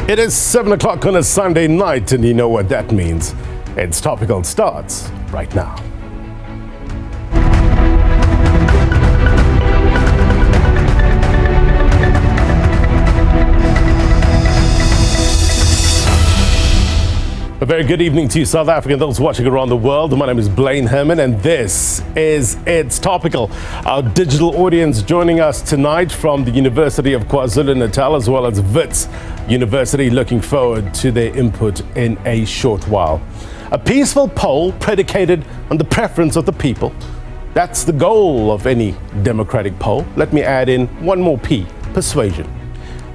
It is 7 o'clock on a Sunday night, and you know what that means. It's Topical starts right now. A very good evening to you, South African, those watching around the world. My name is Blaine Herman, and this is It's Topical. Our digital audience joining us tonight from the University of KwaZulu-Natal, as well as Wits University, looking forward to their input in a short while. A peaceful poll predicated on the preference of the people. That's the goal of any democratic poll. Let me add in one more P, persuasion.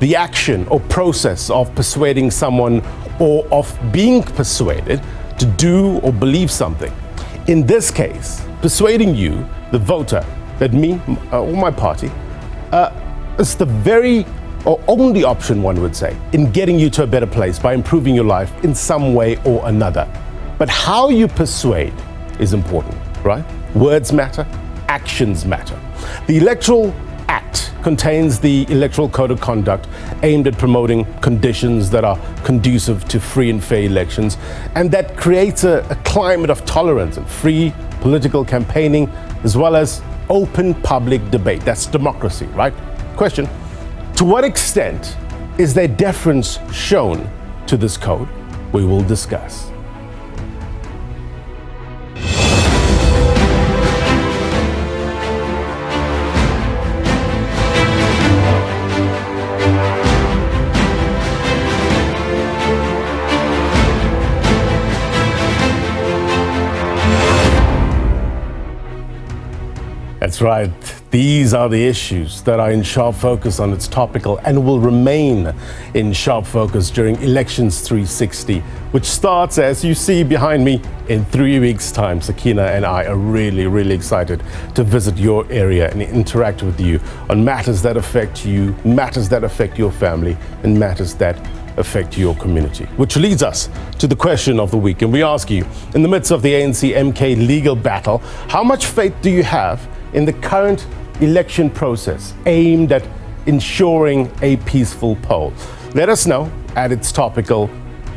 The action or process of persuading someone or of being persuaded to do or believe something. In this case, persuading you, the voter, that me or my party, is the very or only option, one would say, in getting you to a better place by improving your life in some way or another. But how you persuade is important, right? Words matter, actions matter. The Electoral Act contains the Electoral Code of Conduct aimed at promoting conditions that are conducive to free and fair elections, and that creates a climate of tolerance and free political campaigning, as well as open public debate. That's democracy, right? Question: to what extent is there deference shown to this code? We will discuss. That's right. These are the issues that are in sharp focus on It's Topical and will remain in sharp focus during Elections 360, which starts, as you see behind me, in 3 weeks' time. Sakina and I are really excited to visit your area and interact with you on matters that affect you, matters that affect your family, and matters that affect your community. Which leads us to the question of the week. And we ask you, in the midst of the ANC-MK legal battle, how much faith do you have in the current election process aimed at ensuring a peaceful poll? Let us know at It's Topical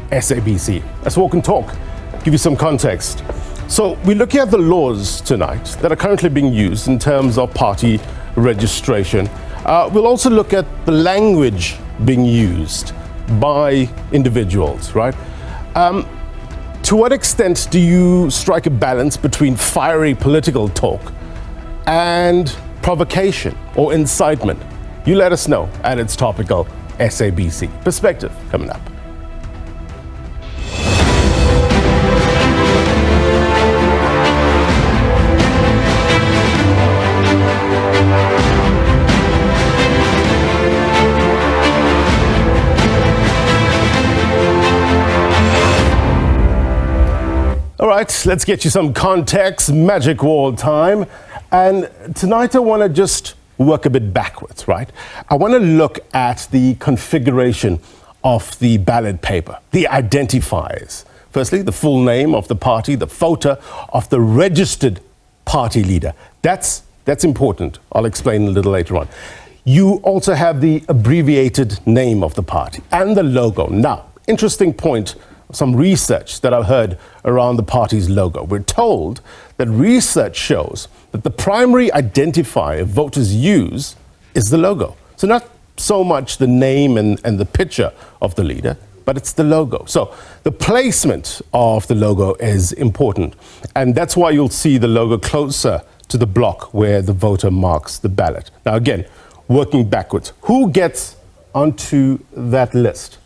SABC. Let's walk and talk, give you some context. So we're looking at the laws tonight that are currently being used in terms of party registration. We'll also look at the language being used by individuals, right? To what extent do you strike a balance between fiery political talk and provocation or incitement? You let us know at It's Topical SABC. Perspective coming up. All right, let's get you some context, magic wall time. And tonight I want to just work a bit backwards, right? I want to look at the configuration of the ballot paper, the identifiers. Firstly, the full name of the party, the photo of the registered party leader. That's important. I'll explain a little later on. You also have the abbreviated name of the party and the logo. Now, interesting point, some research that I've heard around the party's logo. We're told that research shows that the primary identifier voters use is the logo. So not so much the name and the picture of the leader, but it's the logo. So the placement of the logo is important. And that's why you'll see the logo closer to the block where the voter marks the ballot. Now again, working backwards, who gets onto that list?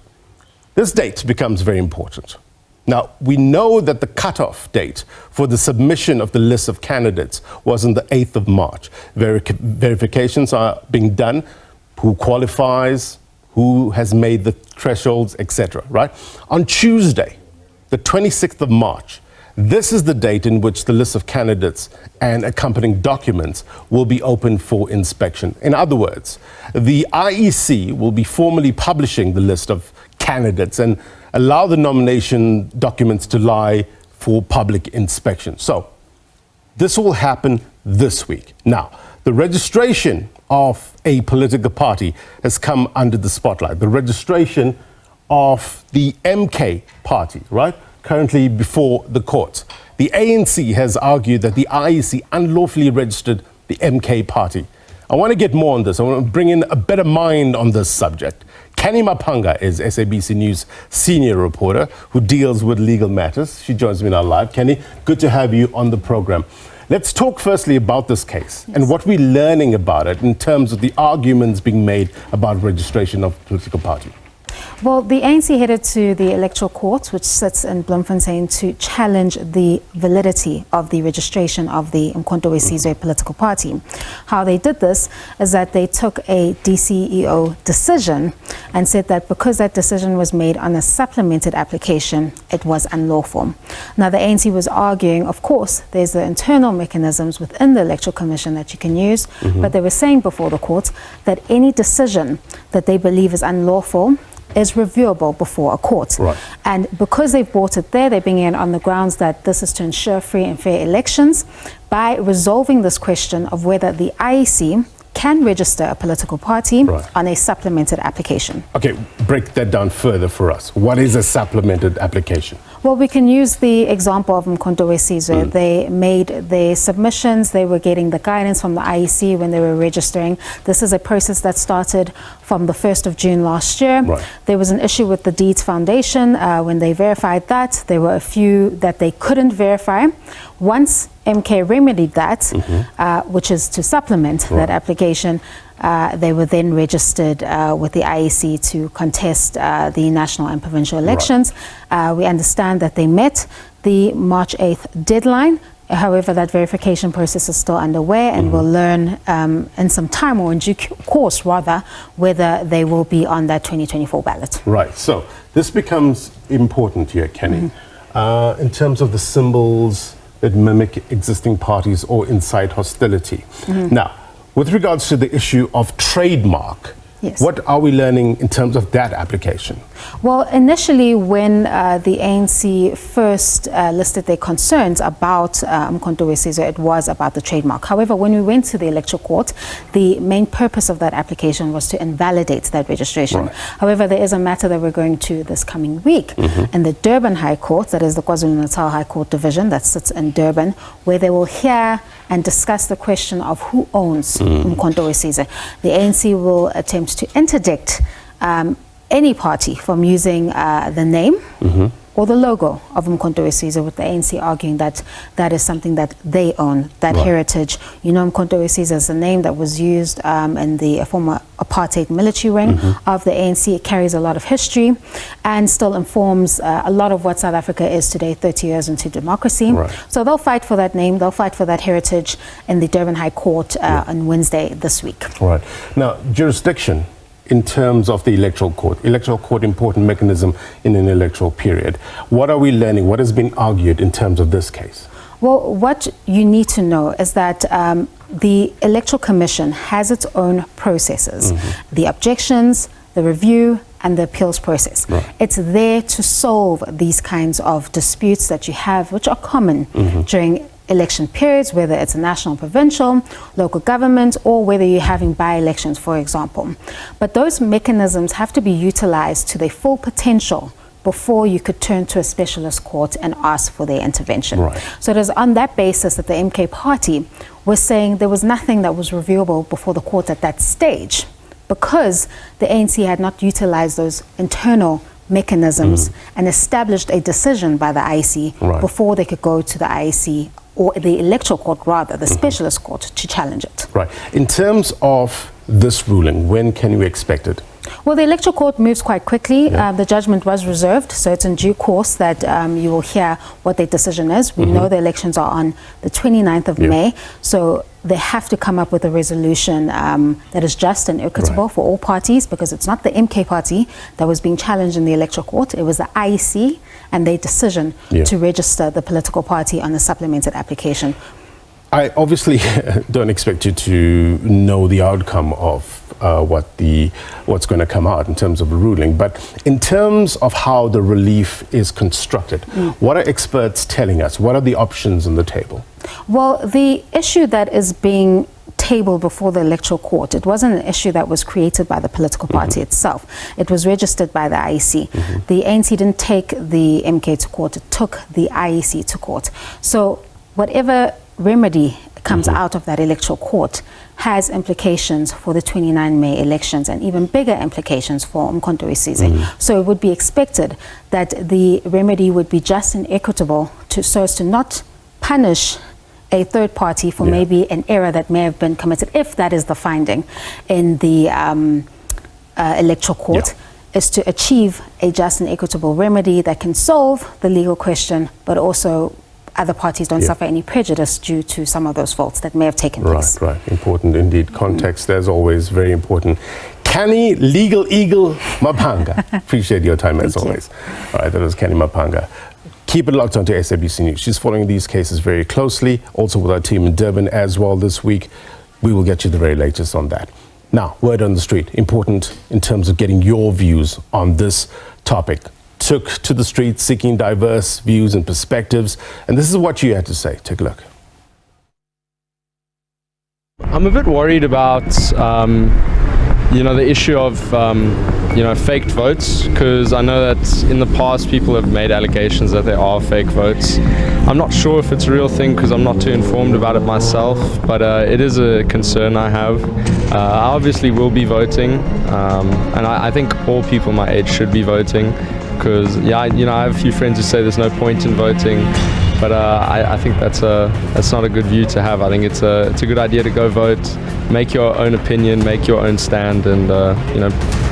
This date becomes very important. Now, we know that the cutoff date for the submission of the list of candidates was on the 8th of March. Verifications are being done, who qualifies, who has made the thresholds, etc., right? On Tuesday, the 26th of March, this is the date in which the list of candidates and accompanying documents will be open for inspection. In other words, the IEC will be formally publishing the list of candidates and allow the nomination documents to lie for public inspection. So this will happen this week. Now, the registration of a political party has come under the spotlight. The registration of the MK party, right? Currently before the courts. The ANC has argued that the IEC unlawfully registered the MK party. I want to get more on this. I want to bring in a better mind on this subject. Kenny Mapanga is SABC News senior reporter who deals with legal matters. She joins me now live. Kenny, good to have you on the program. Let's talk firstly about this case and what we're learning about it in terms of the arguments being made about registration of political party. Well, the ANC headed to the electoral court, which sits in Bloemfontein, to challenge the validity of the registration of the Umkhonto we Sizwe political party. How they did this is that they took a DCEO decision and said that because that decision was made on a supplemented application, it was unlawful. Now, the ANC was arguing, of course, there's the internal mechanisms within the Electoral Commission that you can use, but they were saying before the court that any decision that they believe is unlawful is reviewable before a court. Right. And because they've brought it there, they're bringing it on the grounds that this is to ensure free and fair elections by resolving this question of whether the IEC can register a political party on a supplemented application. Okay, break that down further for us. What is a supplemented application? Well, we can use the example of Umkhonto we Sizwe. They made their submissions, they were getting the guidance from the IEC when they were registering. This is a process that started from the 1st of June last year. There was an issue with the Deeds Foundation. When they verified that, there were a few that they couldn't verify. Once MK remedied that, which is to supplement that application, they were then registered with the IEC to contest the national and provincial elections. We understand that they met the March 8th deadline. However, that verification process is still underway, and we'll learn in some time, or in due course rather, whether they will be on that 2024 ballot. Right. So this becomes important here, Kenny, in terms of the symbols that mimic existing parties or incite hostility. Now, with regards to the issue of trademark, what are we learning in terms of that application? Well, initially when the ANC first listed their concerns about Umkhonto we Sizwe, it was about the trademark. However, when we went to the electoral court, the main purpose of that application was to invalidate that registration. However, there is a matter that we're going to this coming week in the Durban High Court, that is the KwaZulu-Natal High Court Division that sits in Durban, where they will hear and discuss the question of who owns Umkhonto we Sizwe. The ANC will attempt to interdict any party from using the name or the logo of Umkhonto we Sizwe, with the ANC arguing that that is something that they own, that heritage. You know, Umkhonto we Sizwe is a name that was used in the former apartheid military wing of the ANC. It carries a lot of history and still informs a lot of what South Africa is today, 30 years into democracy. So they'll fight for that name, they'll fight for that heritage in the Durban High Court on Wednesday this week. Now, jurisdiction in terms of the electoral court, important mechanism in an electoral period. What are we learning? What has been argued in terms of this case? Well, what you need to know is that the Electoral Commission has its own processes, the objections, the review, and the appeals process. It's there to solve these kinds of disputes that you have, which are common during election periods, whether it's a national, provincial, local government, or whether you're having by-elections, for example. But those mechanisms have to be utilized to their full potential before you could turn to a specialist court and ask for their intervention. So it is on that basis that the MK party was saying there was nothing that was reviewable before the court at that stage, because the ANC had not utilized those internal mechanisms and established a decision by the IEC before they could go to the IEC, or the electoral court rather, the specialist court, to challenge it. In terms of this ruling, when can we expect it? Well, the electoral court moves quite quickly. The judgment was reserved, so it's in due course that you will hear what their decision is. We know the elections are on the 29th of May, so they have to come up with a resolution that is just and equitable for all parties, because it's not the MK party that was being challenged in the electoral court. It was the IEC and their decision to register the political party on a supplemented application. I obviously don't expect you to know the outcome of what's going to come out in terms of a ruling, but in terms of how the relief is constructed, what are experts telling us? What are the options on the table? Well, the issue that is being table before the electoral court, it wasn't an issue that was created by the political party itself. It was registered by the IEC. The ANC didn't take the MK to court, it took the IEC to court. So whatever remedy comes out of that electoral court has implications for the 29 May elections and even bigger implications for Umkhonto we Sizwe. So it would be expected that the remedy would be just and equitable so as to not punish a third party for maybe an error that may have been committed, if that is the finding in the electoral court, is to achieve a just and equitable remedy that can solve the legal question, but also other parties don't suffer any prejudice due to some of those faults that may have taken place. Right. Important indeed. Context, as always, very important. Canny Legal Eagle Mapanga. Appreciate your time as always. All right, that was Canny Mapanga. Keep it locked onto SABC News. She's following these cases very closely, also with our team in Durban as well this week. We will get you the very latest on that. Now, word on the street, important in terms of getting your views on this topic. Took to the streets seeking diverse views and perspectives, and this is what you had to say. Take a look. I'm a bit worried about, the issue of, faked votes, because I know that in the past people have made allegations that there are fake votes. I'm not sure if it's a real thing because I'm not too informed about it myself, but it is a concern I have. I obviously will be voting, and I think all people my age should be voting. Because I have a few friends who say there's no point in voting, but I think that's not a good view to have. I think it's a good idea to go vote, make your own opinion, make your own stand, and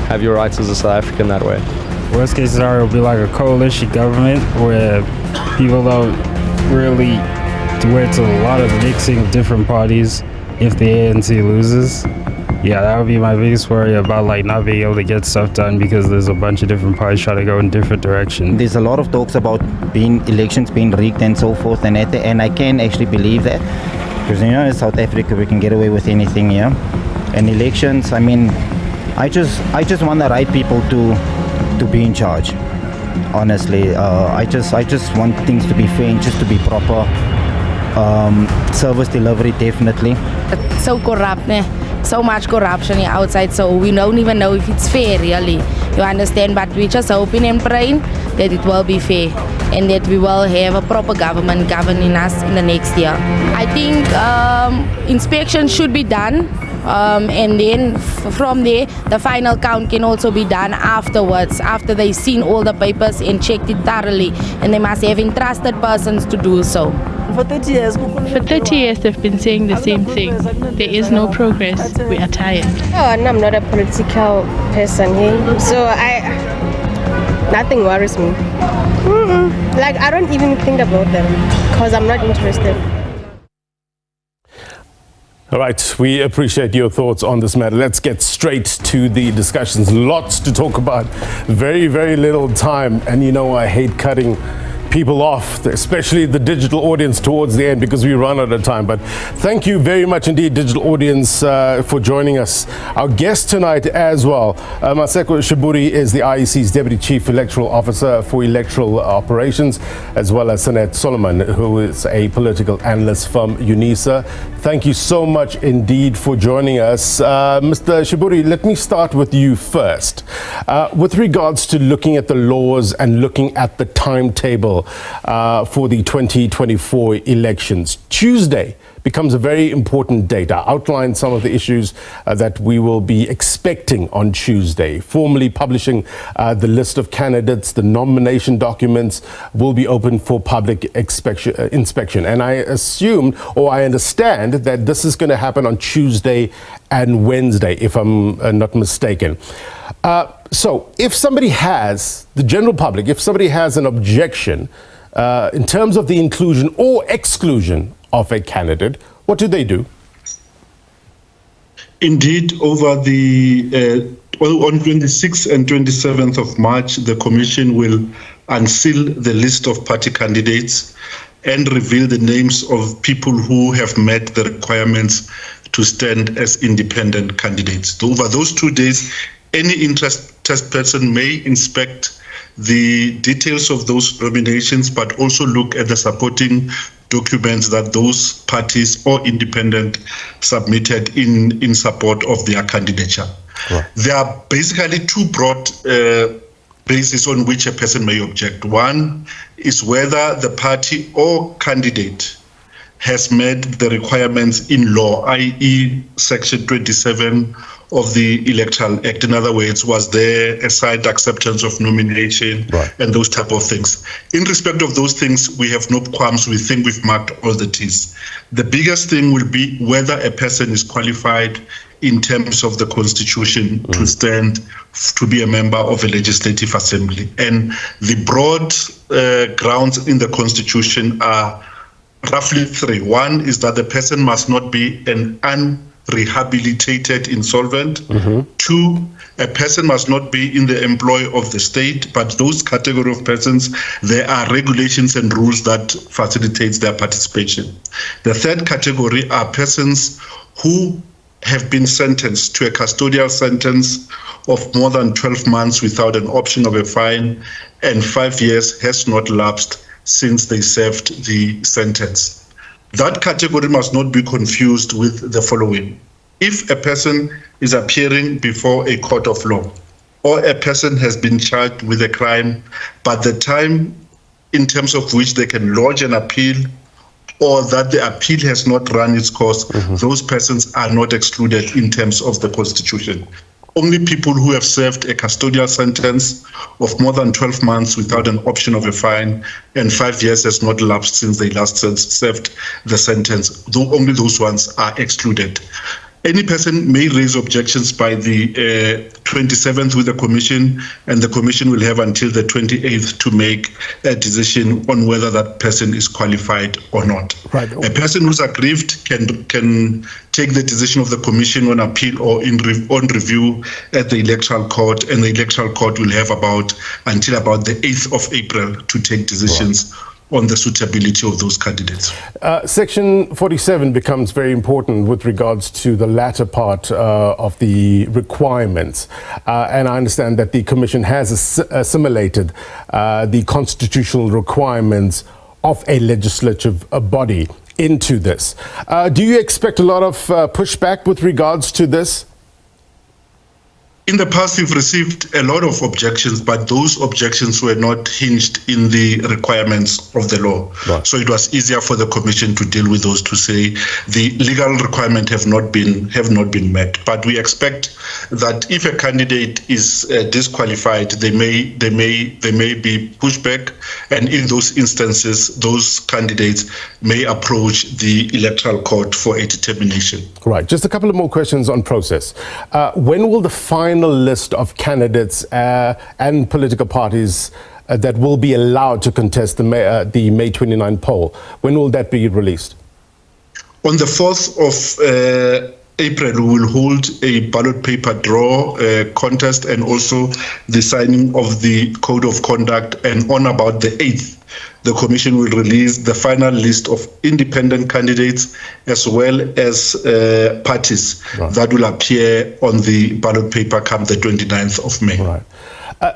have your rights as a South African that way. Worst case scenario will be like a coalition government where people don't really, where it's a lot of mixing of different parties if the ANC loses. Yeah, that would be my biggest worry about not being able to get stuff done because there's a bunch of different parties trying to go in different directions. There's a lot of talks about elections being rigged and so forth, and I can actually believe that because in South Africa we can get away with anything here. And elections, I just want the right people to be in charge. Honestly, I just want things to be fair and just to be proper. Service delivery definitely. It's so corrupt, so much corruption here outside, so we don't even know if it's fair really, you understand, but we just hoping and praying that it will be fair and that we will have a proper government governing us in the next year. I think inspection should be done, and then from there the final count can also be done afterwards, after they've seen all the papers and checked it thoroughly, and they must have entrusted persons to do so. For 30 years they've been saying the same thing. There is no progress. We are tired. Oh, and I'm not a political person here, so nothing worries me. I don't even think about them because I'm not interested. All right, we appreciate your thoughts on this matter. Let's get straight to the discussions. Lots to talk about. Very, very little time. And I hate cutting people off, especially the digital audience towards the end because we run out of time. But thank you very much indeed, digital audience, for joining us. Our guest tonight as well, Masego Sheburi is the IEC's Deputy Chief Electoral Officer for Electoral Operations, as well as Sanet Solomon, who is a political analyst from UNISA. Thank you so much indeed for joining us. Mr. Sheburi, let me start with you first. With regards to looking at the laws and looking at the timetable for the 2024 elections, Tuesday becomes a very important date. I outlined some of the issues that we will be expecting on Tuesday. Formally publishing the list of candidates, the nomination documents will be open for public inspection. And I assume, or I understand, that this is going to happen on Tuesday and Wednesday, if I'm not mistaken. So if somebody has, the general public, if somebody has an objection in terms of the inclusion or exclusion of a candidate, what do they do? Indeed, over on 26th and 27th of March, the Commission will unseal the list of party candidates and reveal the names of people who have met the requirements to stand as independent candidates. So over those 2 days, any interested person may inspect the details of those nominations, but also look at the supporting documents that those parties or independent submitted in support of their candidature. Right. There are basically two broad bases on which a person may object. One is whether the party or candidate has met the requirements in law, i.e. Section 27 of the Electoral Act. In other words, was there a signed acceptance of nomination, right, and those type of things. In respect of those things, we have no qualms. We think we've marked all the T's. The biggest thing will be whether a person is qualified in terms of the Constitution to stand to be a member of a legislative assembly. And the broad grounds in the Constitution are roughly three. One is that the person must not be an unrehabilitated insolvent. Two, a person must not be in the employ of the state, but those category of persons, there are regulations and rules that facilitates their participation. The third category are persons who have been sentenced to a custodial sentence of more than 12 months without an option of a fine, and 5 years has not lapsed since they served the sentence. That category must not be confused with the following. If a person is appearing before a court of law, or a person has been charged with a crime, but the time in terms of which they can lodge an appeal, or that the appeal has not run its course, those persons are not excluded in terms of the Constitution. Only people who have served a custodial sentence of more than 12 months without an option of a fine, and 5 years has not lapsed since they last served the sentence, only those ones are excluded. Any person may raise objections by the 27th with the Commission, and the Commission will have until the 28th to make a decision on whether that person is qualified or not. Right. A person who's aggrieved can take the decision of the Commission on appeal or on review at the Electoral Court, and the Electoral Court will have until about the 8th of April to take decisions on the suitability of those candidates. Section 47 becomes very important with regards to the latter part of the requirements. And I understand that the Commission has assimilated the constitutional requirements of a legislative body into this. Do you expect a lot of pushback with regards to this? In the past, we've received a lot of objections, but those objections were not hinged in the requirements of the law. Right. So it was easier for the Commission to deal with those, to say the legal requirements have not been met. But we expect that if a candidate is disqualified, they may be pushed back, and in those instances, those candidates may approach the Electoral Court for a determination. Right. Just a couple of more questions on process. When will the final list of candidates and political parties that will be allowed to contest the May 29 poll, when will that be released? On the 4th of April, we will hold a ballot paper draw contest, and also the signing of the Code of Conduct, and on about the 8th, the Commission will release the final list of independent candidates as well as parties that will appear on the ballot paper come the 29th of May. Right.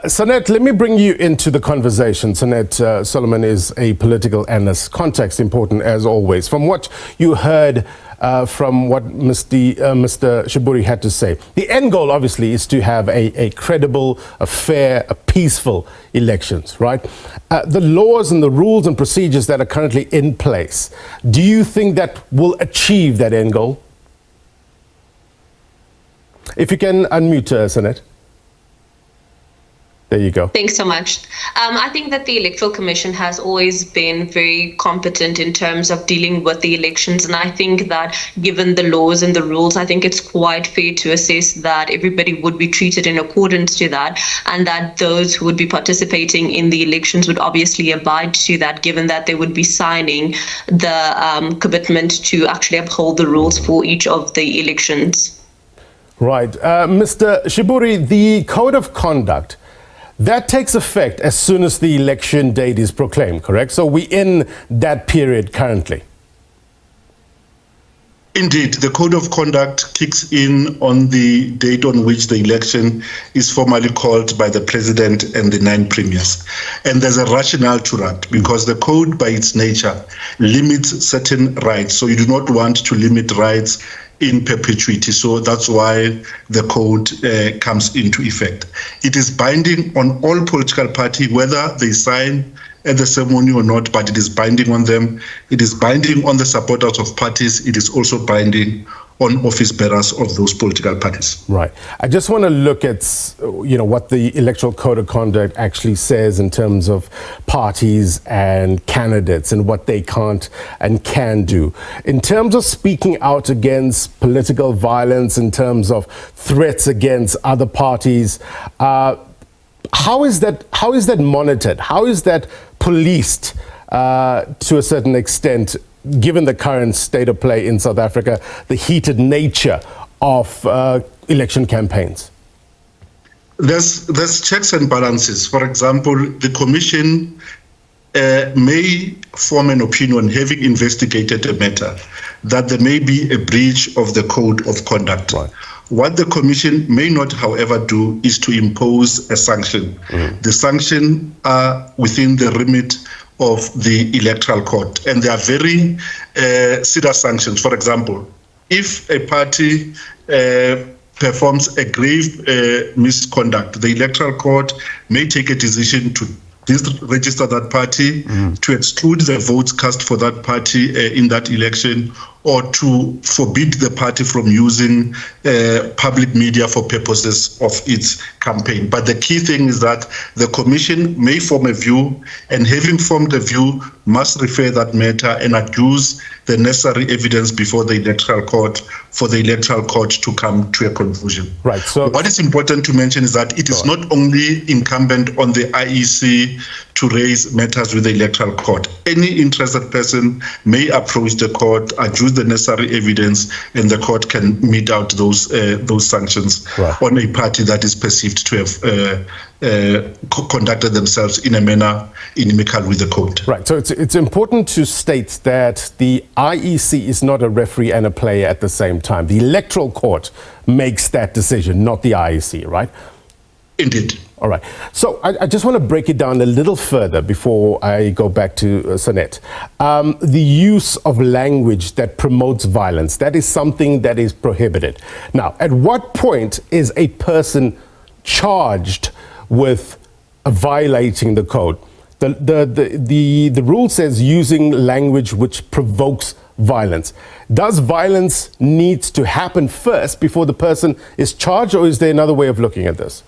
Sanet, let me bring you into the conversation. Sanet Solomon is a political analyst. Context important as always. From what you heard from what Mr. Sheburi had to say, the end goal obviously is to have a credible, a fair, a peaceful elections, right? The laws and the rules and procedures that are currently in place, do you think that will achieve that end goal? If you can unmute Sanet. There you go. Thanks so much. I think that the Electoral Commission has always been very competent in terms of dealing with the elections. And I think that given the laws and the rules, I think it's quite fair to assess that everybody would be treated in accordance to that, and that those who would be participating in the elections would obviously abide to that, given that they would be signing the commitment to actually uphold the rules for each of the elections. Right. Mr. Sheburi, the Code of Conduct, that takes effect as soon as the election date is proclaimed, correct? So we're in that period currently. Indeed, the code of conduct kicks in on the date on which the election is formally called by the president and the 9 premiers. And there's a rationale to that, because the code by its nature limits certain rights. So you do not want to limit rights in perpetuity. So that's why the code comes into effect. It is binding on all political parties, whether they sign at the ceremony or not, but it is binding on them. It is binding on the supporters of parties. It is also binding on office bearers of those political parties. Right. I just want to look at, what the Electoral Code of Conduct actually says in terms of parties and candidates and what they can't and can do. In terms of speaking out against political violence, in terms of threats against other parties, how is that monitored? How is that policed to a certain extent, given the current state of play in South Africa, the heated nature of election campaigns? There's checks and balances. For example, the commission may form an opinion, having investigated a matter, that there may be a breach of the code of conduct. Right. What the commission may not, however, do is to impose a sanction. The sanction are within the remit of the electoral court, and they are very serious sanctions. For example, if a party performs a grave misconduct, the electoral court may take a decision to register that party, to exclude the votes cast for that party in that election, or to forbid the party from using public media for purposes of its campaign. But the key thing is that the commission may form a view, and having formed a view, must refer that matter and adduce the necessary evidence before the electoral court for the electoral court to come to a conclusion. Right. So what is important to mention is that it is not only incumbent on the IEC to raise matters with the electoral court. Any interested person may approach the court, adduce the necessary evidence, and the court can mete out those sanctions on a party that is perceived to have conducted themselves in a manner inimical with the code. Right. So it's important to state that the IEC is not a referee and a player at the same time. The electoral court makes that decision, not the IEC, right? Indeed. All right. So I just want to break it down a little further before I go back to Sanet. The use of language that promotes violence, that is something that is prohibited. Now, at what point is a person charged with violating the code? The rule says using language which provokes violence. Does violence need to happen first before the person is charged, or is there another way of looking at this?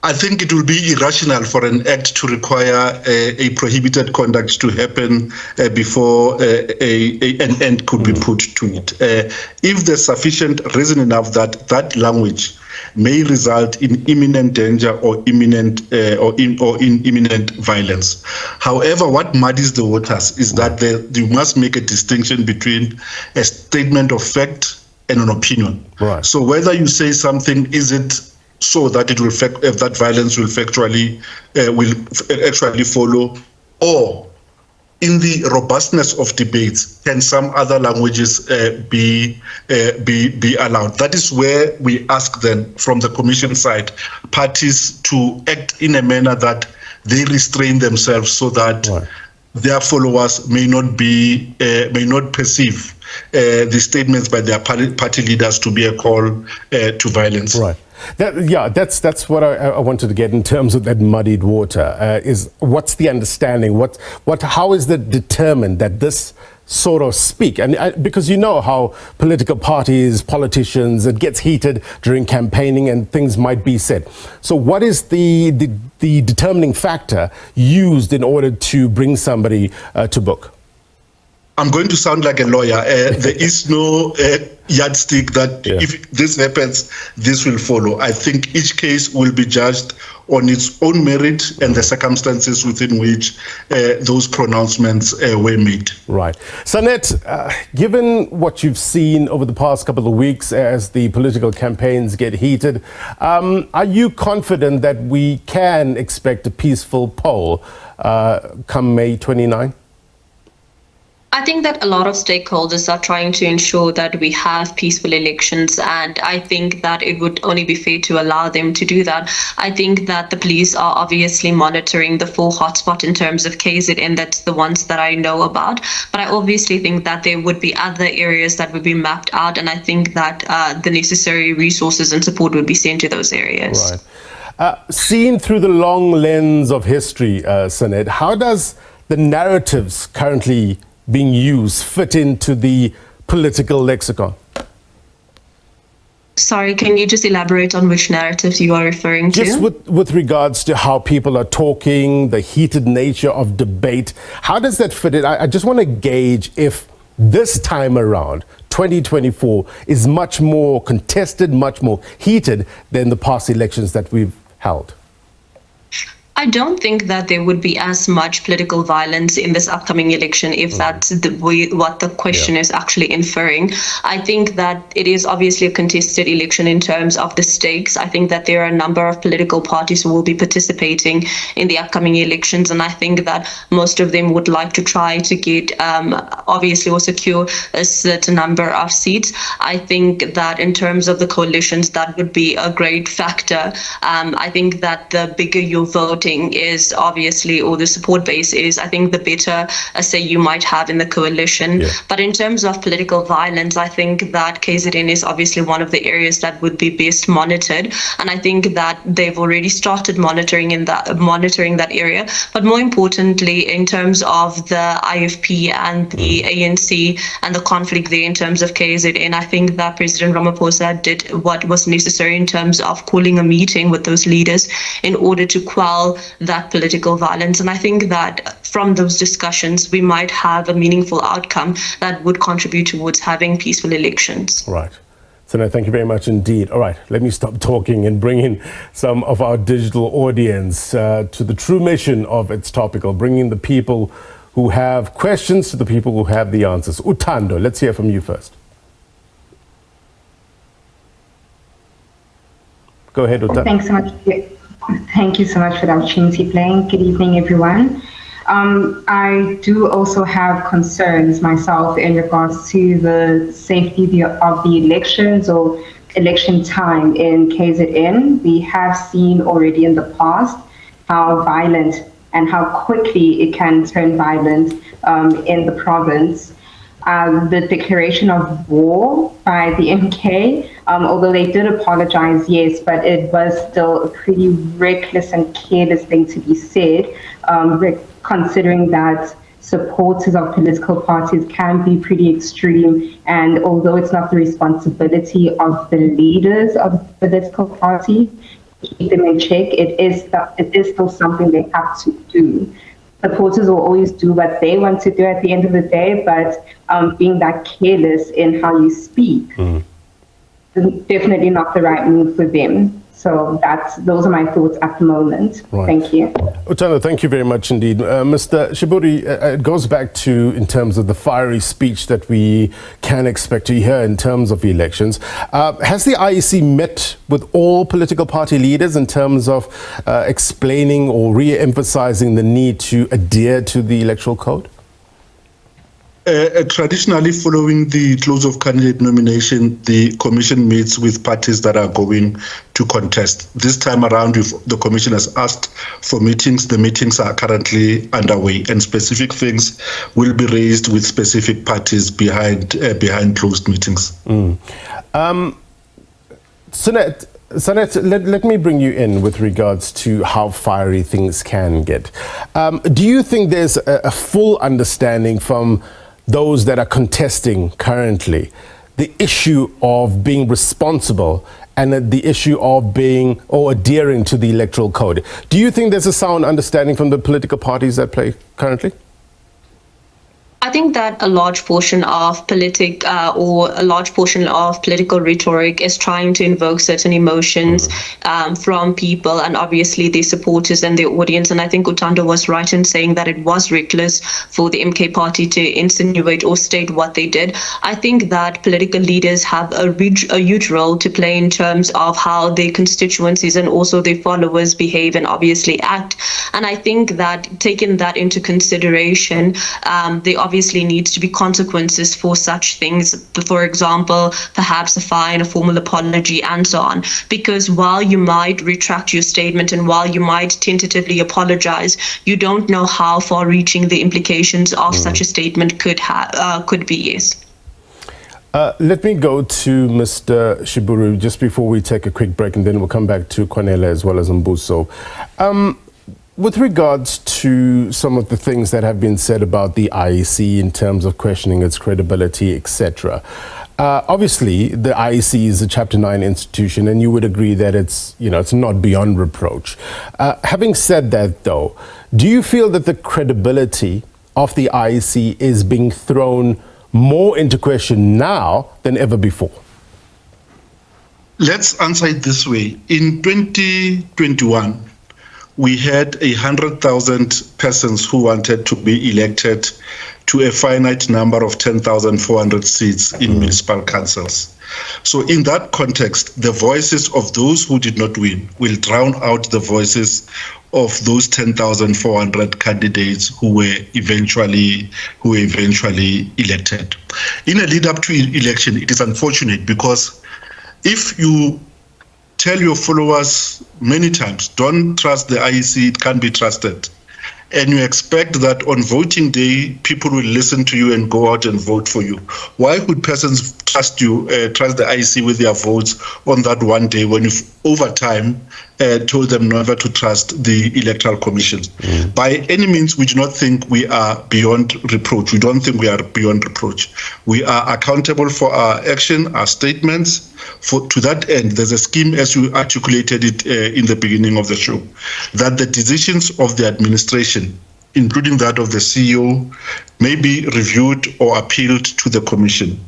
I think it will be irrational for an act to require a prohibited conduct to happen before an end could be put to it. If there's sufficient reason enough that language may result in imminent danger or imminent violence. However, what muddies the waters is that you must make a distinction between a statement of fact and an opinion. Right. So whether you say something, is it so that it will that violence will actually follow, or in the robustness of debates, can some other languages be allowed? That is where we ask then, from the commission side, parties to act in a manner that they restrain themselves, so that their followers may not perceive the statements by their party leaders to be a call to violence. Right. That's what I wanted to get in terms of that muddied water. Is what's the understanding? How is it determined that this sort of speak? And because you know how political parties, politicians, it gets heated during campaigning and things might be said. So what is the determining factor used in order to bring somebody to book? I'm going to sound like a lawyer. There is no yardstick that if this happens, this will follow. I think each case will be judged on its own merit and the circumstances within which those pronouncements were made. Right. Sanet, given what you've seen over the past couple of weeks as the political campaigns get heated, are you confident that we can expect a peaceful poll come May 29? I think that a lot of stakeholders are trying to ensure that we have peaceful elections, and I think that it would only be fair to allow them to do that. I think that the police are obviously monitoring the full hotspot in terms of KZN. That's the ones that I know about. But I obviously think that there would be other areas that would be mapped out, and I think that the necessary resources and support would be sent to those areas. Right. Seen through the long lens of history, Sanet, how does the narratives currently being used fit into the political lexicon? Sorry, can you just elaborate on which narratives you are referring to? Just with regards to how people are talking, the heated nature of debate, how does that fit in? I just want to gauge if this time around, 2024, is much more contested, much more heated than the past elections that we've held. I don't think that there would be as much political violence in this upcoming election if that's what the question is actually inferring. I think that it is obviously a contested election in terms of the stakes. I think that there are a number of political parties who will be participating in the upcoming elections, and I think that most of them would like to try to get obviously or secure a certain number of seats. I think that in terms of the coalitions, that would be a great factor. I think that the bigger your voting is obviously, or the support base is, I think the better say you might have in the coalition. But in terms of political violence, I think that KZN is obviously one of the areas that would be best monitored, and I think that they've already started monitoring that area. But more importantly, in terms of the IFP and the ANC and the conflict there in terms of KZN, I think that President Ramaphosa did what was necessary in terms of calling a meeting with those leaders in order to quell that political violence. And I think that from those discussions, we might have a meaningful outcome that would contribute towards having peaceful elections. Right. So no, thank you very much indeed. All right, let me stop talking and bring in some of our digital audience to the true mission of It's Topical, bringing the people who have questions to the people who have the answers. Utando, let's hear from you first. Go ahead, Utando. Thanks so much. Thank you so much for the opportunity, Blaine. Good evening, everyone. I do also have concerns myself in regards to the safety of the elections or election time in KZN. We have seen already in the past how violent and how quickly it can turn violent in the province. The declaration of war by the MK, although they did apologize, yes, but it was still a pretty reckless and careless thing to be said, considering that supporters of political parties can be pretty extreme. And although it's not the responsibility of the leaders of the political party to keep them in check, it is still something they have to do. Supporters will always do what they want to do at the end of the day, but being that careless in how you speak is definitely not the right move for them. So those are my thoughts at the moment. Right. Thank you. Utando, thank you very much indeed. Mr. Sheburi, it goes back to, in terms of the fiery speech that we can expect to hear in terms of elections. Has the IEC met with all political party leaders in terms of explaining or re-emphasizing the need to adhere to the electoral code? Traditionally, following the close of candidate nomination, the commission meets with parties that are going to contest. This time around, the commission has asked for meetings. The meetings are currently underway, and specific things will be raised with specific parties behind closed meetings. Sanet, let me bring you in with regards to how fiery things can get. Do you think there's a full understanding from those that are contesting currently the issue of being responsible and the issue of being or adhering to the electoral code? Do you think there's a sound understanding from the political parties that play currently? I think that a large portion of political rhetoric is trying to invoke certain emotions from people and obviously their supporters and their audience. And I think Utando was right in saying that it was reckless for the MK party to insinuate or state what they did. I think that political leaders have a huge role to play in terms of how their constituencies and also their followers behave and obviously act. And I think that taking that into consideration, they obviously obviously needs to be consequences for such things. For example, perhaps a fine, a formal apology, and so on. Because while you might retract your statement and while you might tentatively apologize, you don't know how far-reaching the implications of such a statement could be. Yes. Let me go to Mr. Sheburi just before we take a quick break, and then we'll come back to Cornelia as well as Mbuso. With regards to some of the things that have been said about the IEC in terms of questioning its credibility, etc., obviously the IEC is a Chapter 9 institution, and you would agree that it's not beyond reproach. Having said that, though, do you feel that the credibility of the IEC is being thrown more into question now than ever before? Let's answer it this way. In 2021, we had 100,000 persons who wanted to be elected to a finite number of 10,400 seats in municipal councils. So in that context, the voices of those who did not win will drown out the voices of those 10,400 candidates who were eventually elected. In a lead up to election, it is unfortunate because if you tell your followers many times, don't trust the IEC, it can't be trusted, and you expect that on voting day, people will listen to you and go out and vote for you. Why would persons trust the IEC with their votes on that one day when you've over time told them never to trust the Electoral Commission? By any means, we do not think we are beyond reproach. We don't think we are beyond reproach. We are accountable for our action, our statements. To that end, there's a scheme, as you articulated it in the beginning of the show, that the decisions of the administration, including that of the CEO, may be reviewed or appealed to the Commission.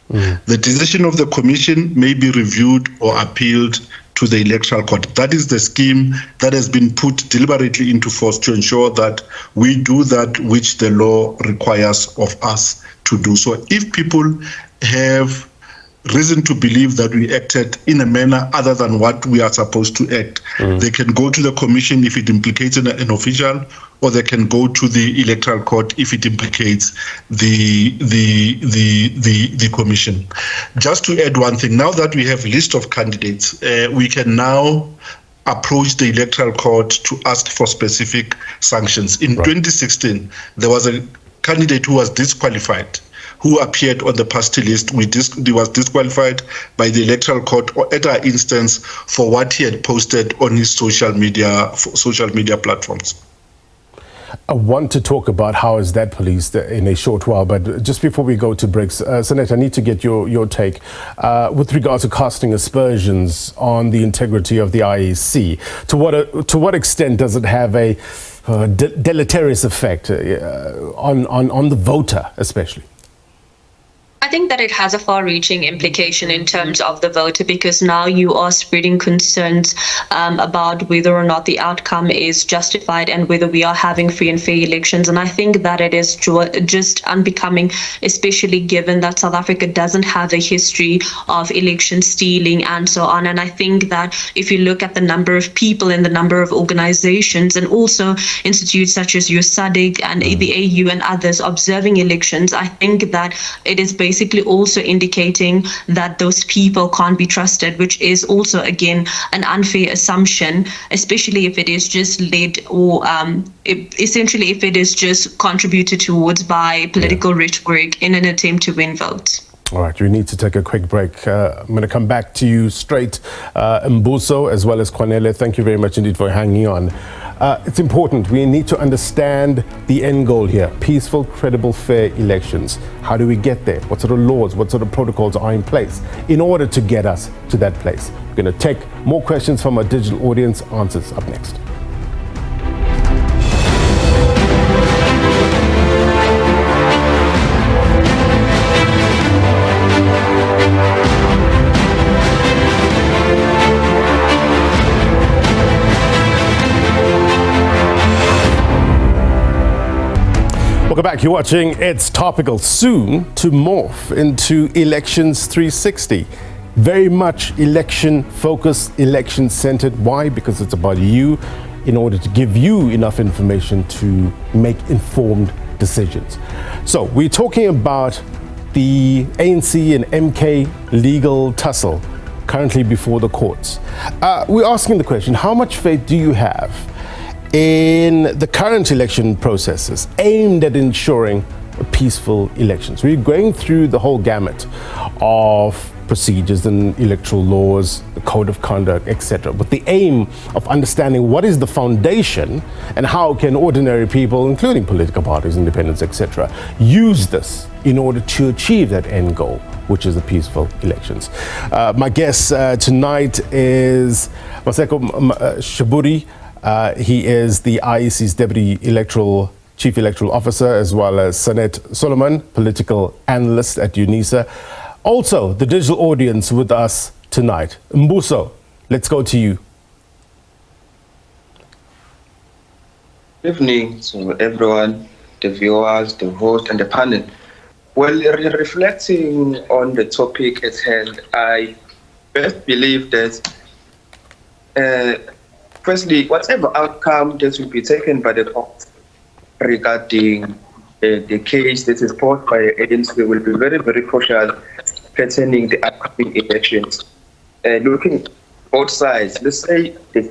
The decision of the Commission may be reviewed or appealed to the Electoral Court. That is the scheme that has been put deliberately into force to ensure that we do that which the law requires of us to do. So if people have reason to believe that we acted in a manner other than what we are supposed to act, they can go to the Commission if it implicates an official, or they can go to the Electoral Court if it implicates the Commission. Just to add one thing, now that we have a list of candidates, we can now approach the Electoral Court to ask for specific sanctions. In 2016, there was a candidate who was disqualified, who appeared on the party list. He was disqualified by the Electoral Court, or at our instance, for what he had posted on his social media platforms. I want to talk about how is that policed in a short while, but just before we go to breaks, Sanet, I need to get your take with regards to casting aspersions on the integrity of the IEC. To what extent does it have a deleterious effect on the voter, especially? I think that it has a far-reaching implication in terms of the voter, because now you are spreading concerns about whether or not the outcome is justified and whether we are having free and fair elections. And I think that it is just unbecoming, especially given that South Africa doesn't have a history of election stealing and so on. And I think that if you look at the number of people and the number of organizations and also institutes such as your SADC and the AU and others observing elections, I think that it is basically also indicating that those people can't be trusted, which is also, again, an unfair assumption, especially if it is just led or essentially if it is just contributed towards by political rhetoric in an attempt to win votes. All right, we need to take a quick break. I'm going to come back to you straight, Mbuso, as well as Cornelia. Thank you very much indeed for hanging on. It's important. We need to understand the end goal here. Peaceful, credible, fair elections. How do we get there? What sort of laws, what sort of protocols are in place in order to get us to that place? We're going to take more questions from our digital audience. Answers up next. Welcome back. You're watching It's Topical. Soon to morph into Elections 360. Very much election focused, election centered. Why? Because it's about you, in order to give you enough information to make informed decisions. So we're talking about the ANC and MK legal tussle currently before the courts. We're asking the question, how much faith do you have in the current election processes aimed at ensuring peaceful elections? We're going through the whole gamut of procedures and electoral laws, the code of conduct, etc., with the aim of understanding what is the foundation and how can ordinary people, including political parties, independents, etc., use this in order to achieve that end goal, which is the peaceful elections. My guest tonight is Masego Sheburi. He is the IEC's Deputy Chief Electoral Officer, as well as Sanet Solomon, political analyst at UNISA. Also, the digital audience with us tonight. Mbuso, let's go to you. Good evening to everyone, the viewers, the host, and the panel. Well, reflecting on the topic at hand, I best believe that, firstly, whatever outcome that will be taken by the court regarding the case that is posed by the agency will be very, very crucial pertaining the upcoming elections. Looking both sides, let's say the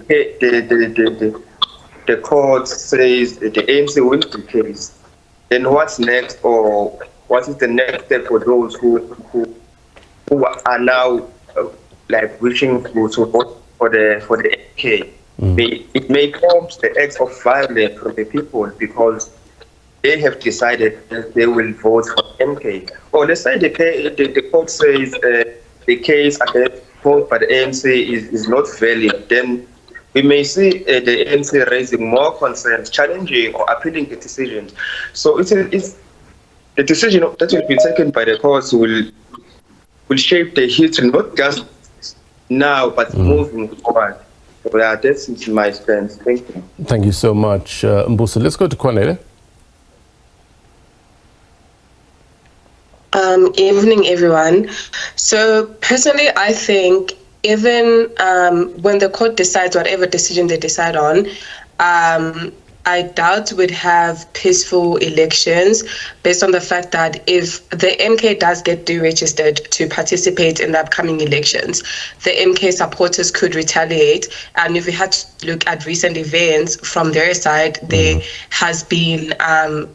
court says that the ANC wins the case, then what's next, or what is the next step for those who are now wishing to vote for the AK? It may prompt the acts of violence from the people because they have decided that they will vote for MK. Or let's say the court says the case posed by the ANC is not valid, then we may see the ANC raising more concerns, challenging or appealing the decisions. So it's the decision that will be taken by the courts will shape the history, not just now, but moving forward. So yeah, that's my stance. Thank you. Thank you so much, Mbuso. Let's go to Cornelia. Evening, everyone. So personally, I think even when the court decides whatever decision they decide on, I doubt we'd have peaceful elections based on the fact that if the MK does get deregistered to participate in the upcoming elections, the MK supporters could retaliate. And if we had to look at recent events from their side, there has been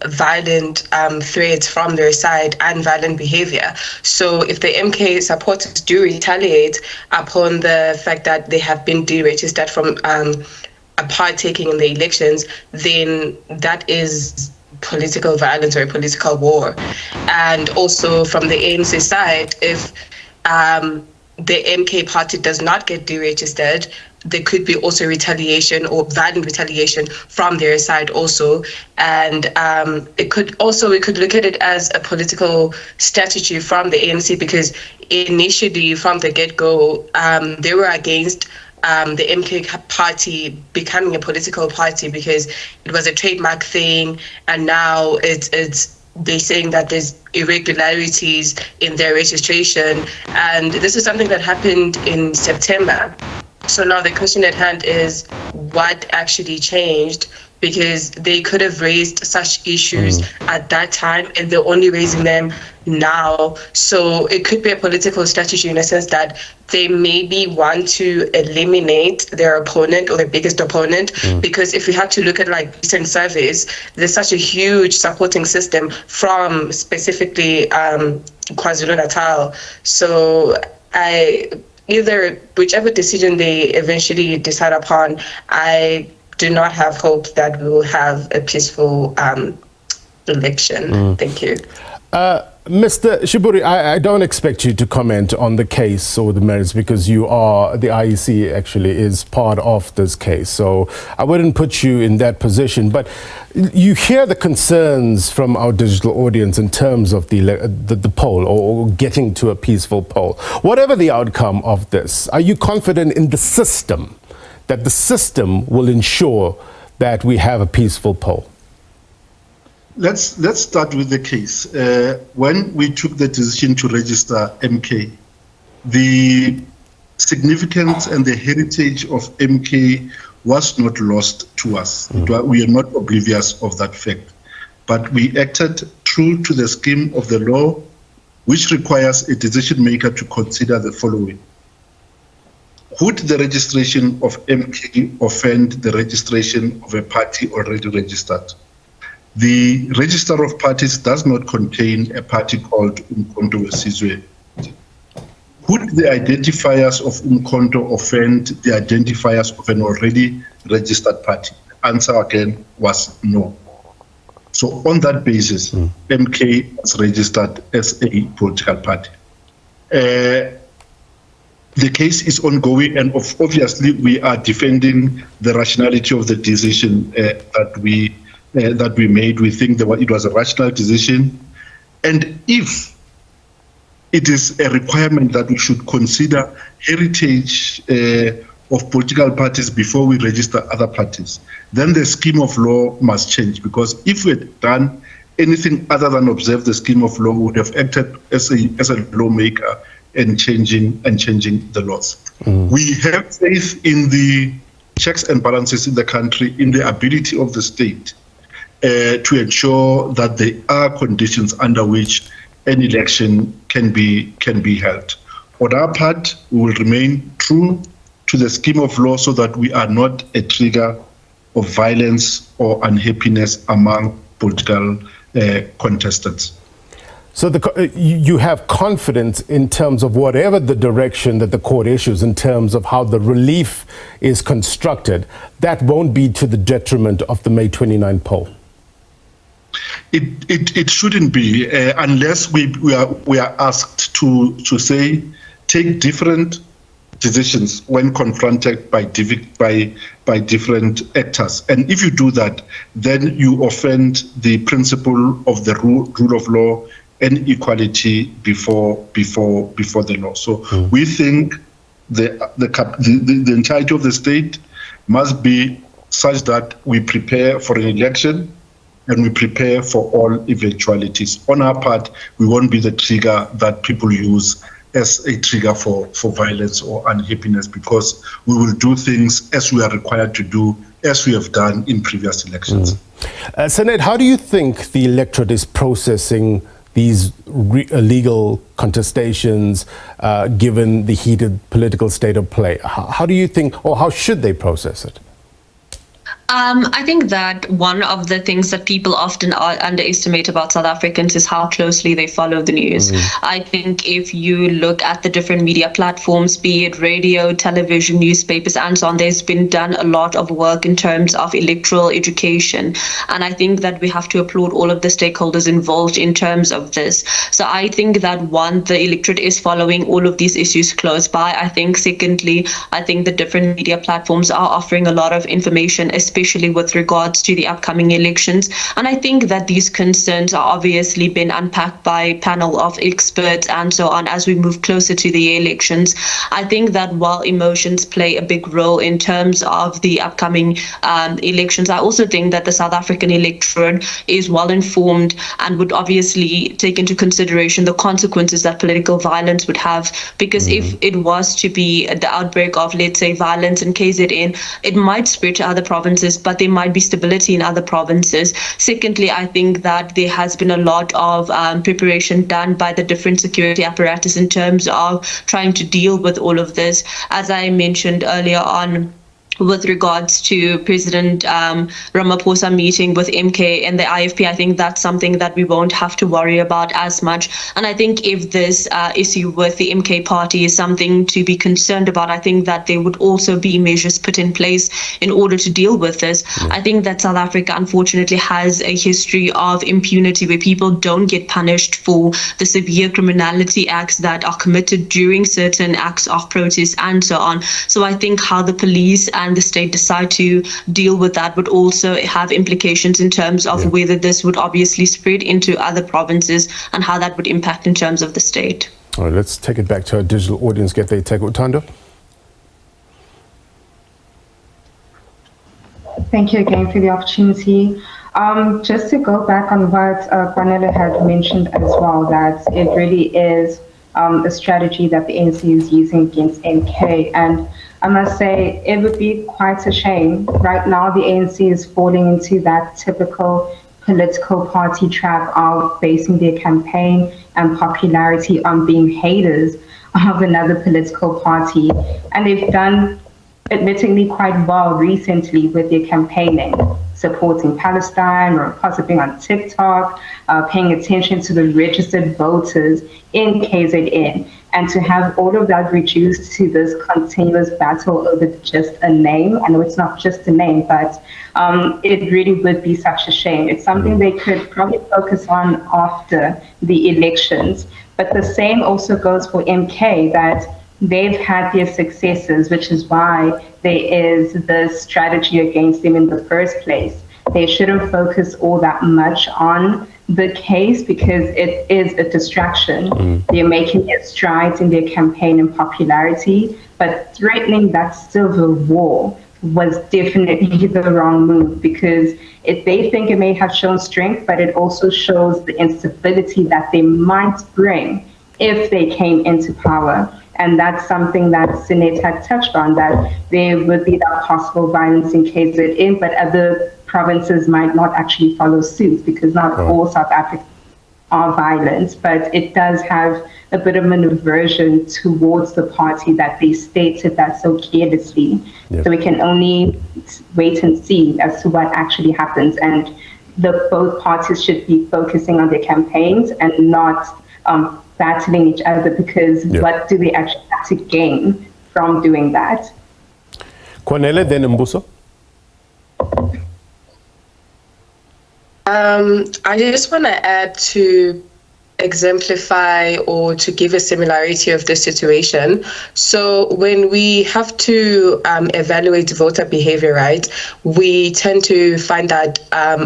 violent threats from their side and violent behavior. So if the MK supporters do retaliate upon the fact that they have been deregistered from partaking in the elections, then that is political violence or a political war. And also from the ANC side, if the MK party does not get deregistered, there could be also retaliation or violent retaliation from their side also. And we could look at it as a political strategy from the ANC, because initially from the get-go, they were against the MK party becoming a political party because it was a trademark thing, and now they're saying that there's irregularities in their registration, and this is something that happened in September. So now the question at hand is what actually changed, because they could have raised such issues at that time and they're only raising them now. So it could be a political strategy in a sense that they maybe want to eliminate their opponent or their biggest opponent, because if we had to look at like recent surveys, there's such a huge supporting system from specifically KwaZulu-Natal. So whichever decision they eventually decide upon, I do not have hope that we will have a peaceful election. Thank you. Mr. Sheburi, I don't expect you to comment on the case or the merits, because the IEC actually is part of this case. So I wouldn't put you in that position. But you hear the concerns from our digital audience in terms of the poll or getting to a peaceful poll. Whatever the outcome of this, are you confident in the system, that the system will ensure that we have a peaceful poll? Let's start with the case. When we took the decision to register MK, the significance and the heritage of MK was not lost to us. We are not oblivious of that fact. but we acted true to the scheme of the law, which requires a decision maker to consider the following. Would the registration of MK offend the registration of a party already registered? The Register of Parties does not contain a party called Umkhonto weSizwe. Would the identifiers of Umkhonto offend the identifiers of an already registered party? The answer again was no. So on that basis, MK was registered as a political party. The case is ongoing, and obviously we are defending the rationality of the decision that we made. We think that it was a rational decision, and if it is a requirement that we should consider heritage of political parties before we register other parties, then the scheme of law must change, because if we had done anything other than observe the scheme of law, we would have acted as a lawmaker and changing the laws. We have faith in the checks and balances in the country, in the ability of the state to ensure that there are conditions under which an election can be held. On our part, we will remain true to the scheme of law so that we are not a trigger of violence or unhappiness among political contestants. So you have confidence in terms of whatever the direction that the court issues in terms of how the relief is constructed, that won't be to the detriment of the May 29 poll? It shouldn't be unless we are asked to say take different decisions when confronted by different actors, and if you do that, then you offend the principle of the rule of law and equality before the law. So we think the entirety of the state must be such that we prepare for an election and we prepare for all eventualities. On our part, we won't be the trigger that people use as a trigger for violence or unhappiness, because we will do things as we are required to do, as we have done in previous elections. Sanet, how do you think the electorate is processing these legal contestations given the heated political state of play? How do you think, or how should they process it? I think that one of the things that people often underestimate about South Africans is how closely they follow the news. I think if you look at the different media platforms, be it radio, television, newspapers, and so on, there's been done a lot of work in terms of electoral education. And I think that we have to applaud all of the stakeholders involved in terms of this. So I think that one, the electorate is following all of these issues close by. I think secondly, I think the different media platforms are offering a lot of information, especially with regards to the upcoming elections. And I think that these concerns are obviously been unpacked by a panel of experts and so on as we move closer to the elections. I think that while emotions play a big role in terms of the upcoming elections, I also think that the South African electorate is well informed and would obviously take into consideration the consequences that political violence would have, because if it was to be the outbreak of, let's say, violence in KZN, it might spread to other provinces, but there might be stability in other provinces. Secondly, I think that there has been a lot of preparation done by the different security apparatus in terms of trying to deal with all of this. As I mentioned earlier on, with regards to President Ramaphosa meeting with MK and the IFP, I think that's something that we won't have to worry about as much. And I think if this issue with the MK party is something to be concerned about, I think that there would also be measures put in place in order to deal with this. I think that South Africa, unfortunately, has a history of impunity where people don't get punished for the severe criminality acts that are committed during certain acts of protest and so on. So I think how the police and the state decide to deal with that would also have implications in terms of whether this would obviously spread into other provinces and how that would impact in terms of the state. All right, let's take it back to our digital audience, get their take. Utando? Thank you again for the opportunity. Just to go back on what Kwanele had mentioned as well, that it really is a strategy that the ANC is using against MK. And I must say, it would be quite a shame. Right now, the ANC is falling into that typical political party trap of basing their campaign and popularity on being haters of another political party. And they've done admittedly quite well recently with their campaigning, supporting Palestine or possibly on TikTok, paying attention to the registered voters in KZN. And to have all of that reduced to this continuous battle over just a name, I know it's not just a name, but it really would be such a shame. It's something they could probably focus on after the elections. But the same also goes for MK, that they've had their successes, which is why there is this strategy against them in the first place. They shouldn't focus all that much on the case because it is a distraction. They're making it strides in their campaign and popularity, but threatening that civil war was definitely the wrong move, because they think it may have shown strength, but it also shows the instability that they might bring if they came into power. And that's something that Sanet had touched on, that there would be that possible violence in KZN, but other provinces might not actually follow suit, because not all South Africans are violent, but it does have a bit of an aversion towards the party that they stated that so carelessly. So we can only wait and see as to what actually happens. And both parties should be focusing on their campaigns and not battling each other, because what do they actually have to gain from doing that? Kwanele, then Mbuso. I just want to add to exemplify or to give a similarity of the situation. So when we have to evaluate voter behavior, right, we tend to find that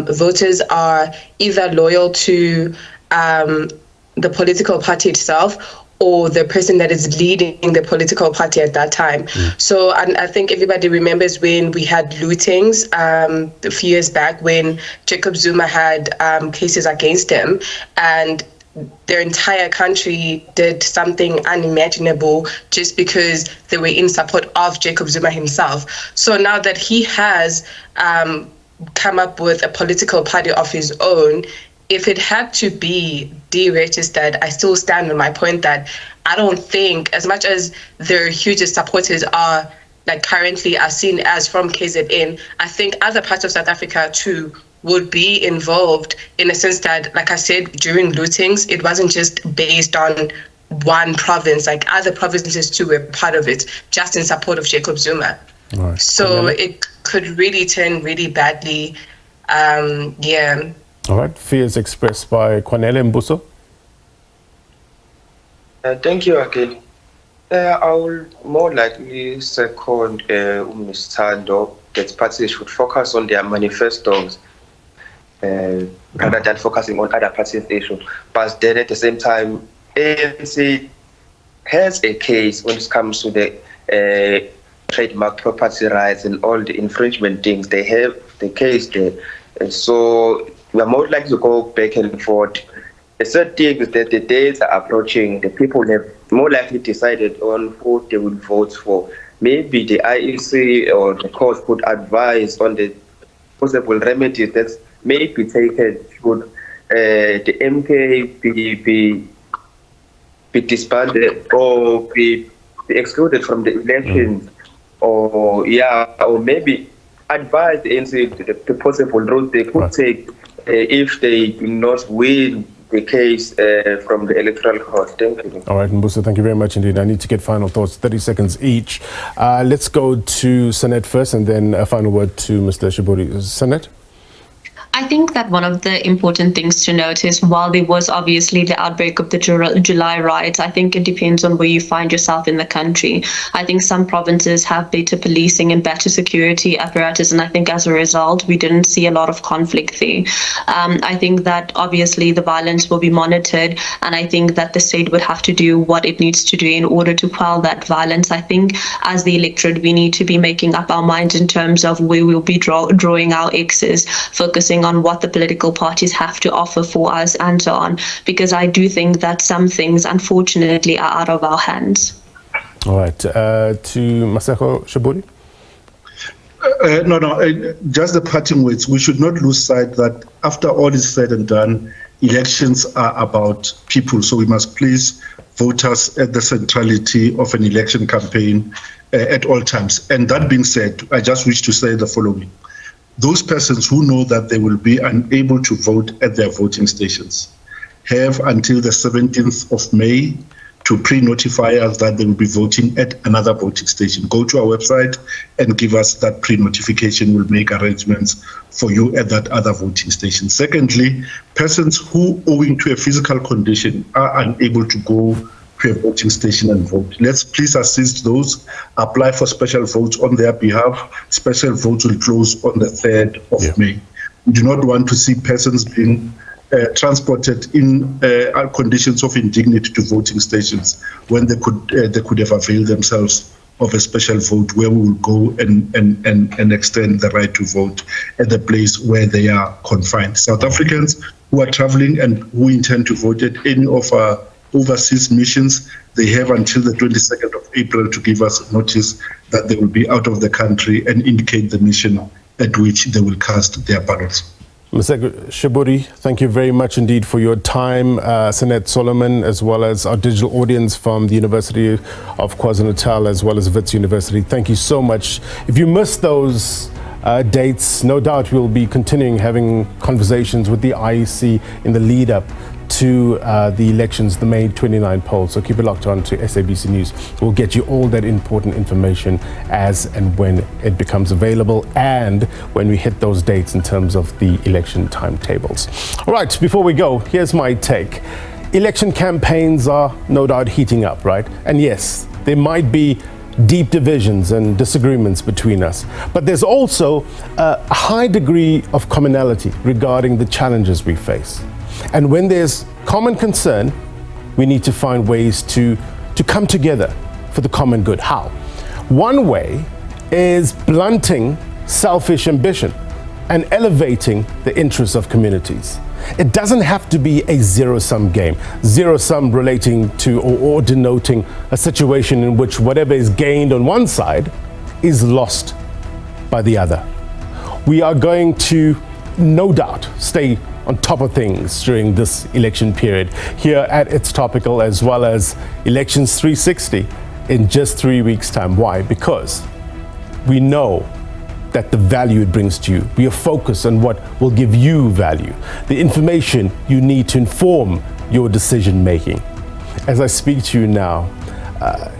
voters are either loyal to the political party itself or the person that is leading the political party at that time. So and I think everybody remembers when we had lootings a few years back, when Jacob Zuma had cases against him, and their entire country did something unimaginable just because they were in support of Jacob Zuma himself. So now that he has come up with a political party of his own, if it had to be deregistered, I still stand on my point that I don't think, as much as their hugest supporters are like currently are seen as from KZN, I think other parts of South Africa too would be involved, in a sense that, like I said, during lootings, it wasn't just based on one province, like other provinces too were part of it, just in support of Jacob Zuma. Right. So it could really turn really badly. All right, fears expressed by Kwanele Mbuso. Thank you again. I will more likely second Mr. that parties should focus on their manifestos rather than focusing on other parties' issues. But then at the same time, ANC has a case when it comes to the trademark property rights and all the infringement things. They have the case there. And so we are more likely to go back and forth. The third thing is that the days are approaching. The people have more likely decided on who they will vote for. Maybe the IEC or the court could advise on the possible remedies that may be taken. Should the MK be disbanded or be excluded from the elections, or maybe advise the ANC the possible route they could take if they do not win the case from the electoral court. Thank you. All right, Mbuso, thank you very much indeed. I need to get final thoughts, 30 seconds each. Let's go to Sanet first, and then a final word to Mr. Sheburi. Sanet? I think that one of the important things to note is, while there was obviously the outbreak of the July riots, I think it depends on where you find yourself in the country. I think some provinces have better policing and better security apparatus, and I think as a result, we didn't see a lot of conflict there. I think that obviously the violence will be monitored, and I think that the state would have to do what it needs to do in order to quell that violence. I think as the electorate, we need to be making up our minds in terms of where we'll be drawing our X's, focusing on what the political parties have to offer for us and so on, because I do think that some things unfortunately are out of our hands. All right, to Masego Sheburi. Just the parting words. We should not lose sight that after all is said and done, elections are about people. So we must place voters at the centrality of an election campaign at all times. And that being said, I just wish to say the following. Those persons who know that they will be unable to vote at their voting stations have until the 17th of May to pre-notify us that they will be voting at another voting station. Go to our website and give us that pre-notification. We'll make arrangements for you at that other voting station. Secondly, persons who, owing to a physical condition, are unable to go to a voting station and vote. Let's please assist those, apply for special votes on their behalf. Special votes will close on the 3rd of May. We do not want to see persons being transported in conditions of indignity to voting stations when they could have availed themselves of a special vote, where we will go and extend the right to vote at the place where they are confined. South Africans who are traveling and who intend to vote at any of our overseas missions, they have until the 22nd of April to give us notice that they will be out of the country and indicate the mission at which they will cast their ballots. Masego, Sheburi, thank you very much indeed for your time. Sanet Solomon, as well as our digital audience from the University of KwaZulu-Natal, as well as Wits University, thank you so much. If you missed those dates, no doubt we'll be continuing having conversations with the IEC in the lead up to the elections, the May 29 poll. So keep it locked on to SABC News. We'll get you all that important information as and when it becomes available and when we hit those dates in terms of the election timetables. All right, before we go, here's my take. Election campaigns are no doubt heating up, right? And yes, there might be deep divisions and disagreements between us, but there's also a high degree of commonality regarding the challenges we face. And when there's common concern, we need to find ways to come together for the common good. How? One way is blunting selfish ambition and elevating the interests of communities. It doesn't have to be a zero-sum game, zero-sum relating to or denoting a situation in which whatever is gained on one side is lost by the other. We are going to, no doubt, stay on top of things during this election period here at It's Topical, as well as Elections 360 in just 3 weeks' time. Why? Because we know that the value it brings to you. We are focused on what will give you value, the information you need to inform your decision making. As I speak to you now,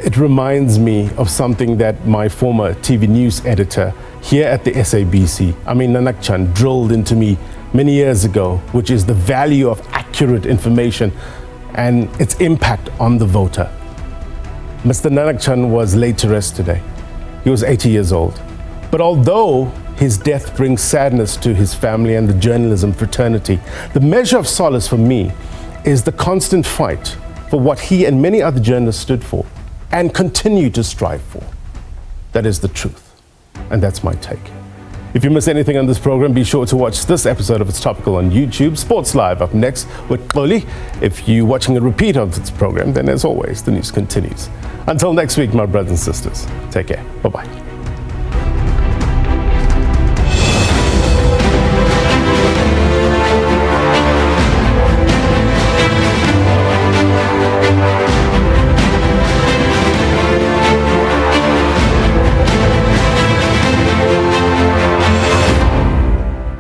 it reminds me of something that my former TV news editor here at the SABC, Nanakchan, drilled into me many years ago, which is the value of accurate information and its impact on the voter. Mr. Nanakchan was laid to rest today. He was 80 years old. But although his death brings sadness to his family and the journalism fraternity, the measure of solace for me is the constant fight for what he and many other journalists stood for and continue to strive for. That is the truth. And that's my take. If you miss anything on this program, be sure to watch this episode of It's Topical on YouTube. Sports Live up next with Xoli. If you're watching a repeat of this program, then as always, the news continues. Until next week, my brothers and sisters, take care. Bye-bye.